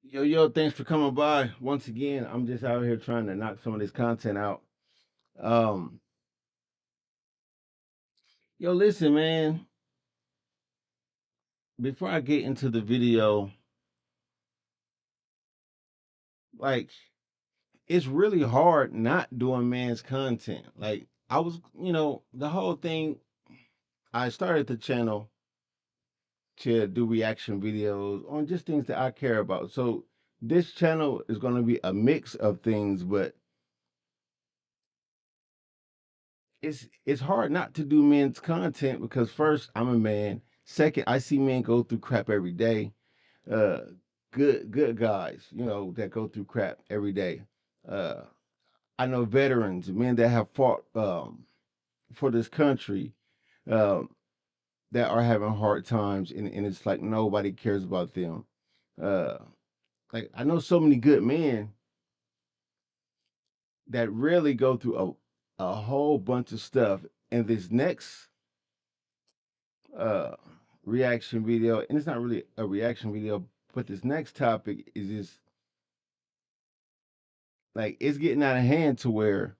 Yo, thanks for coming by. Once again, I'm just out here trying to knock some of this content out. Um, listen, man, before I get into the video, like, it's really hard not doing man's content. Like, the whole thing, I started the channel to do reaction videos on just things that I care about. So, this channel is going to be a mix of things, but it's hard not to do men's content because first, I'm a man. Second, I see men go through crap every day. uh good guys, that go through crap every day. uh I know veterans, men that have fought for this country, um that are having hard times, and it's like nobody cares about them. uh like, I know so many good men that really go through a whole bunch of stuff. And this next uh reaction video, and it's not really a reaction video, but this next topic is just like, it's getting out of hand to where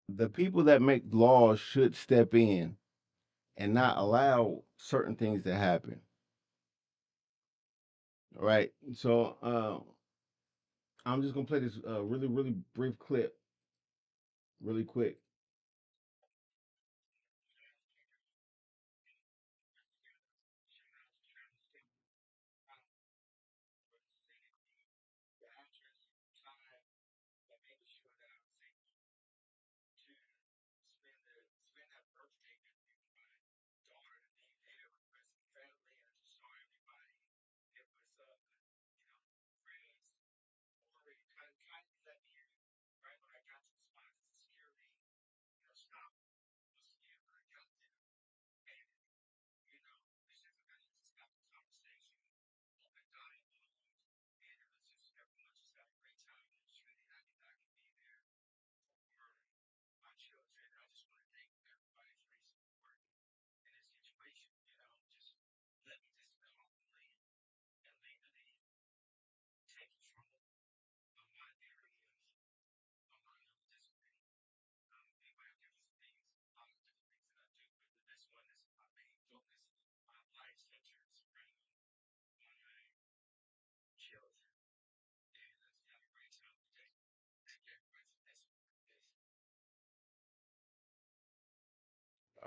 the people that make laws should step in and not allow certain things to happen. Right. So I'm just gonna play this really brief clip really quick.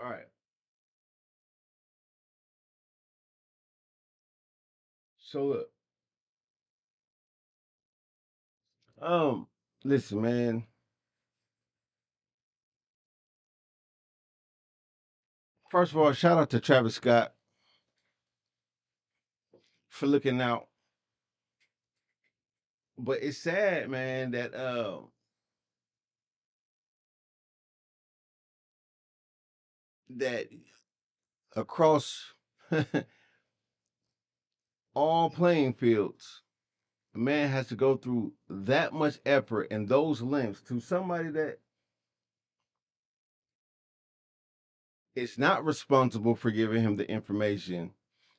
All right. So look, um, listen, man. First of all, shout out to Travis Scott for looking out. But it's sad, man, that that across all playing fields, a man has to go through that much effort and those lengths to somebody that is not responsible for giving him the information,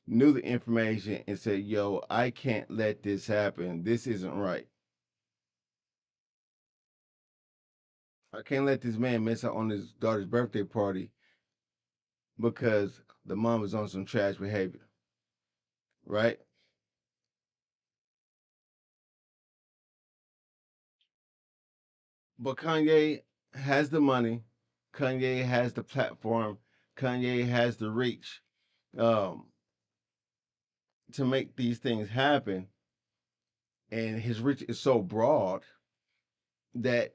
knew the information, and said, "Yo, I can't let this happen. This isn't right. I can't let this man miss out on his daughter's birthday party because the mom is on some trash behavior." Right? But Kanye has the money. Kanye has the platform. Kanye has the reach, um, to make these things happen. And his reach is so broad that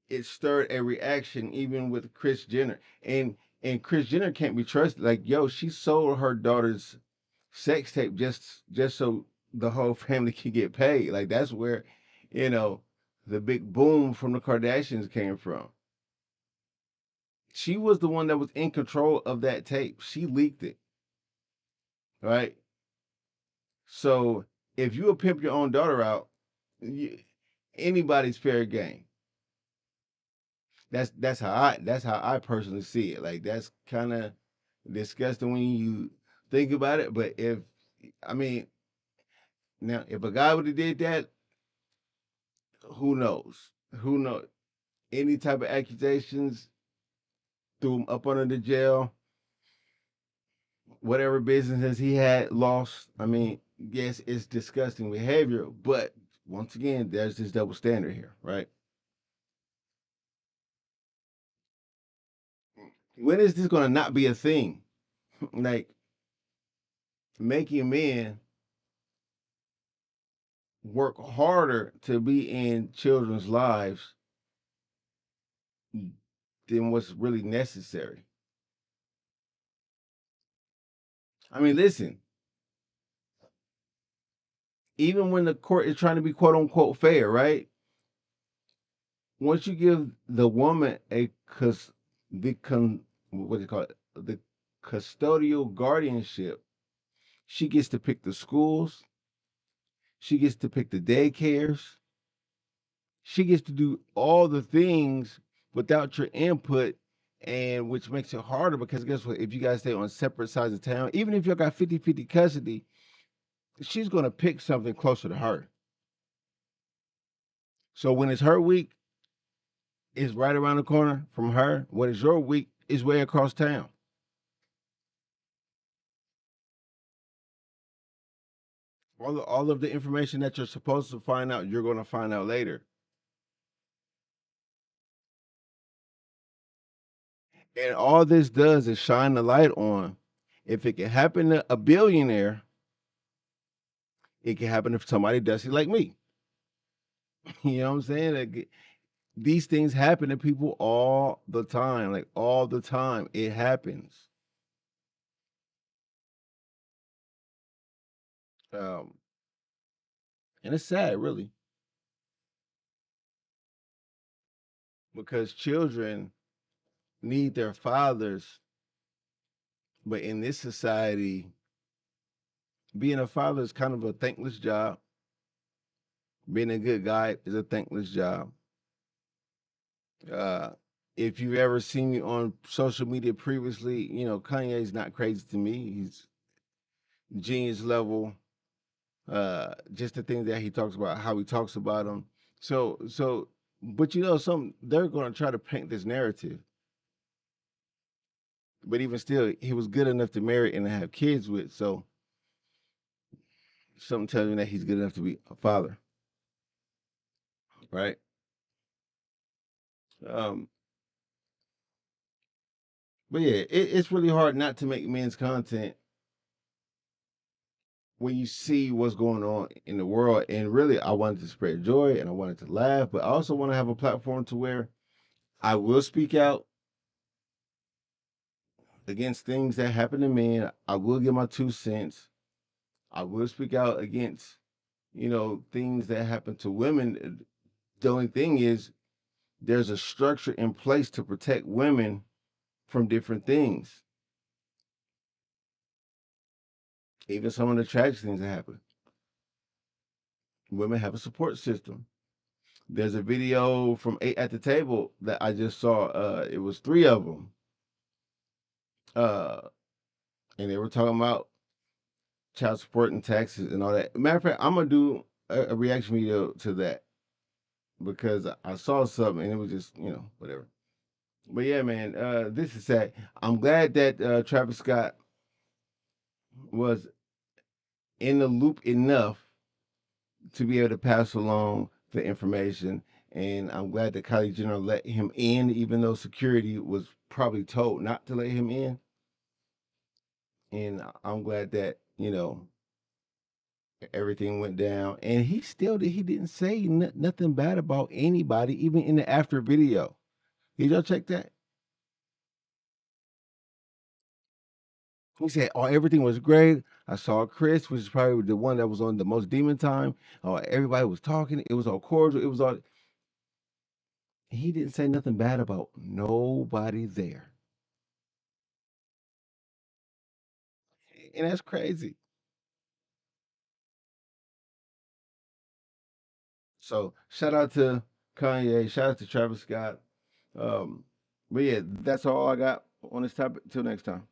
it stirred a reaction even with Chris Jenner. And Chris Jenner can't be trusted. Like, yo, she sold her daughter's sex tape just so the whole family can get paid. Like, that's where, you know, the big boom from the Kardashians came from. She was the one that was in control of that tape. She leaked it, right? So if you pimp your own daughter out, you, anybody's fair game. That's how I personally see it. Like, that's kind of disgusting when you think about it. But if I mean now, if a guy would have did that, who knows? Who knows? Any type of accusations, threw him up under the jail, whatever businesses he had lost. I mean, yes, it's disgusting behavior, but once again, there's this double standard here, right? When is this going to not be a thing? Like making men work harder to be in children's lives than what's really necessary. I mean, listen, even when the court is trying to be quote unquote fair, right? Once you give the woman a what do you call it? The custodial guardianship, she gets to pick the schools, she gets to pick the daycares, she gets to do all the things without your input, and which makes it harder because guess what? If you guys stay on separate sides of town, even if you got 50-50 custody, she's going to pick something closer to her. So when it's her week, it's right around the corner from her. When it's your week, it's way across town. All of the information that you're supposed to find out, you're going to find out later. And all this does is shine the light on if it can happen to a billionaire, it can happen to somebody dusty like me. You know what I'm saying? Like, these things happen to people all the time, like all the time. It happens. Um, and it's sad, really, because children need their fathers, but in this society, being a father is kind of a thankless job. Being a good guy is a thankless job. Uh, if you've ever seen me on social media previously, you know Kanye's not crazy to me. He's genius level. Just the things that he talks about, how he talks about them. So, but you know, some they're going to try to paint this narrative. But even still, he was good enough to marry and to have kids with. So something tells me that he's good enough to be a father, right? Um, but yeah, it's really hard not to make men's content when you see what's going on in the world. And really, I wanted to spread joy and I wanted to laugh, but I also want to have a platform to where I will speak out against things that happen to men. I will give my 2 cents. I will speak out against, things that happen to women. The only thing is, there's a structure in place to protect women from different things, even some of the tragic things that happen. Women have a support system. There's a video from Eight at the Table that I just saw. It was three of them, uh, and they were talking about child support and taxes and all that. Matter of fact, I'm gonna do a reaction video to that because I saw something and it was just whatever. But yeah, man, this is sad. I'm glad that Travis Scott was in the loop enough to be able to pass along the information. And I'm glad that Kylie Jenner let him in, even though security was probably told not to let him in. And I'm glad that, everything went down. And he didn't say nothing bad about anybody, even in the after video. Did y'all check that? He said, "Oh, everything was great. I saw Chris, which is probably the one that was on the most demon time. Oh, everybody was talking. It was all cordial. It was all." He didn't say nothing bad about nobody there, and that's crazy. So shout out to Kanye. Shout out to Travis Scott. Um, but yeah, that's all I got on this topic. Till next time.